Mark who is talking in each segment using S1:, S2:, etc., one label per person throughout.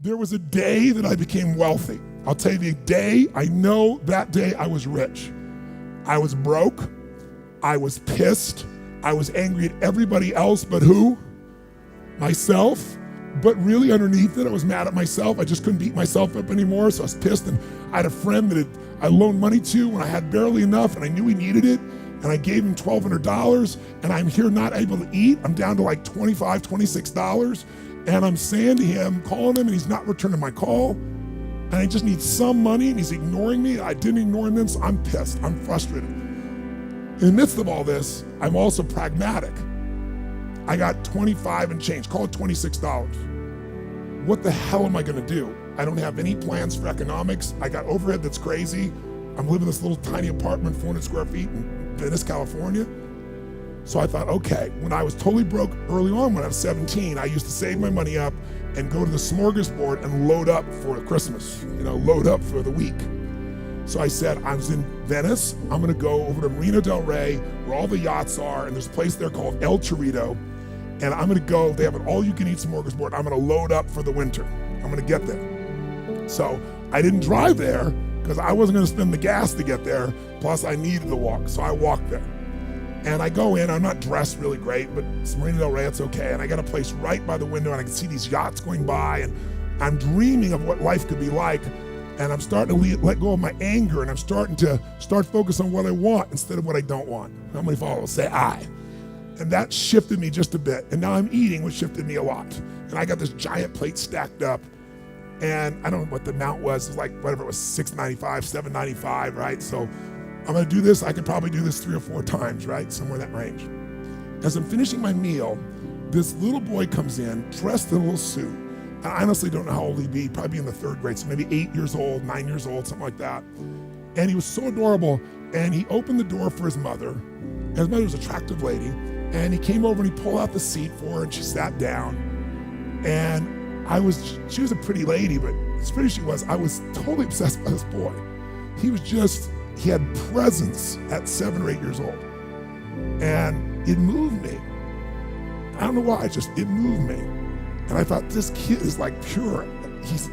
S1: There was a day that I became wealthy. I'll tell you the day, I know that day I was rich. I was broke, I was pissed, I was angry at everybody else but who? Myself. But really underneath it, I was mad at myself. I just couldn't beat myself up anymore, so I was pissed. And I had a friend that I loaned money to when I had barely enough, and I knew he needed it, and I gave him $1,200, and I'm here not able to eat. I'm down to like $25, $26, and I'm saying to him, calling him, and he's not returning my call, and I just need some money, and he's ignoring me. I didn't ignore him, so I'm pissed. I'm frustrated. In the midst of all this, I'm also pragmatic. I got 25 and change, call it $26. What the hell am I gonna do? I don't have any plans for economics. I got overhead that's crazy. I'm living in this little tiny apartment, 400 square feet in Venice, California. So I thought, okay, when I was totally broke early on when I was 17, I used to save my money up and go to the smorgasbord and load up for Christmas, load up for the week. So I said, I was in Venice, I'm gonna go over to Marina del Rey, where all the yachts are, and there's a place there called El Chorrito, and I'm gonna go, they have an all-you-can-eat smorgasbord, I'm gonna load up for the winter. I'm gonna get there. So I didn't drive there, because I wasn't gonna spend the gas to get there, plus I needed to walk, so I walked there. And I go in, I'm not dressed really great, but it's Marina del Rey, it's okay, and I got a place right by the window, and I can see these yachts going by, and I'm dreaming of what life could be like, and I'm starting to let go of my anger, and I'm starting to focus on what I want instead of what I don't want. How many followers say I? And that shifted me just a bit. And now I'm eating, which shifted me a lot. And I got this giant plate stacked up, and I don't know what the amount was. It was like, whatever it was, $6.95, $7.95, right? So I'm gonna do this. I could probably do this 3 or 4 times, right? Somewhere in that range. As I'm finishing my meal, this little boy comes in, dressed in a little suit. I honestly don't know how old he'd be, probably in the 3rd grade, so maybe 8 years old, 9 years old, something like that. And he was so adorable, and he opened the door for his mother, and his mother was an attractive lady, and he came over and he pulled out the seat for her, and she sat down. And she was a pretty lady, but as pretty as she was, I was totally obsessed by this boy. He had presence at 7 or 8 years old. And it moved me. I don't know why, it moved me. And I thought, this kid is like pure.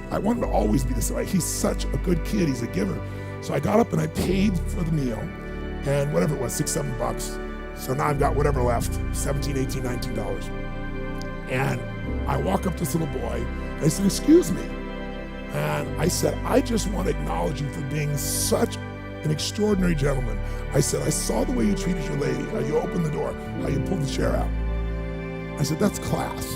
S1: I want him to always be this way. He's such a good kid, he's a giver. So I got up and I paid for the meal, and whatever it was, $6, $7. So now I've got whatever left, $17, $18, $19. And I walk up to this little boy, and I said, excuse me. And I said, I just want to acknowledge you for being such an extraordinary gentleman. I said, I saw the way you treated your lady, how you opened the door, how you pulled the chair out. I said, that's class.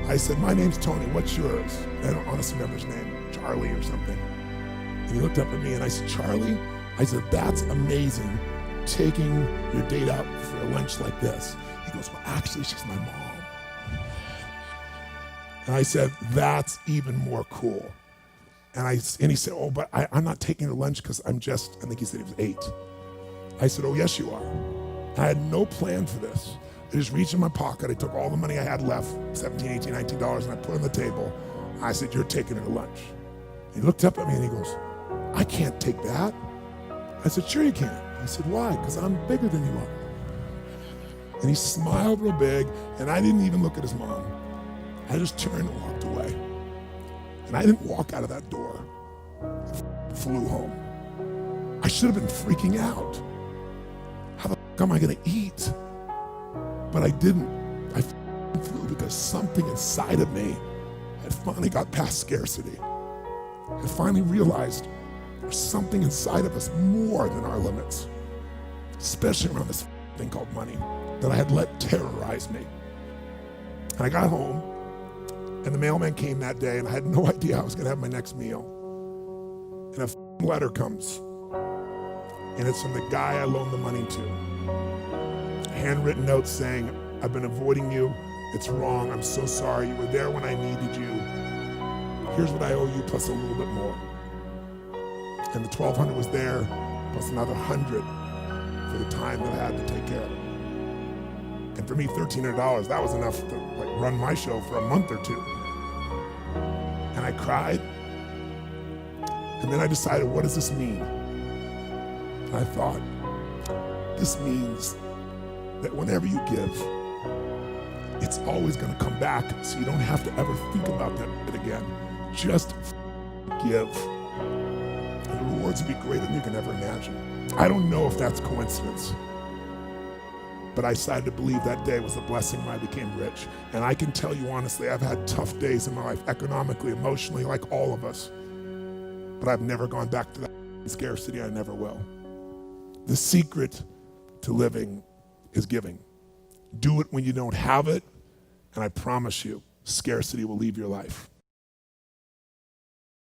S1: I said, my name's Tony, what's yours? I don't honestly remember his name, Charlie or something. And he looked up at me and I said, Charlie? I said, that's amazing, taking your date out for a lunch like this. He goes, well, actually, she's my mom. And I said, that's even more cool. And he said, oh, but I'm not taking her lunch because I think he said he was 8. I said, oh, yes, you are. I had no plan for this. I just reached in my pocket, I took all the money I had left, $17, $18, $19, and I put it on the table. I said, you're taking her to lunch. He looked up at me and he goes, I can't take that. I said, sure you can. He said, why? Because I'm bigger than you are. And he smiled real big, and I didn't even look at his mom. I just turned and walked away. And I didn't walk out of that door. I flew home. I should have been freaking out. How the fuck am I gonna eat? But I didn't. I flew because something inside of me had finally got past scarcity. I finally realized there's something inside of us more than our limits, especially around this thing called money that I had let terrorize me. And I got home, and the mailman came that day, and I had no idea I was gonna have my next meal. And a letter comes, and it's from the guy I loaned the money to. Handwritten note saying, I've been avoiding you. It's wrong. I'm so sorry. You were there when I needed you. Here's what I owe you plus a little bit more. And the $1,200 was there plus another $100 for the time that I had to take care of it. And for me, $1,300, that was enough to run my show for a month or 2. And I cried. And then I decided, what does this mean? And I thought, this means that whenever you give, it's always gonna come back, so you don't have to ever think about that again. Just give. And the rewards will be greater than you can ever imagine. I don't know if that's coincidence, but I decided to believe that day was a blessing when I became rich. And I can tell you honestly, I've had tough days in my life, economically, emotionally, like all of us. But I've never gone back to that scarcity. I never will. The secret to living is giving. Do it when you don't have it, and I promise you, scarcity will leave your life.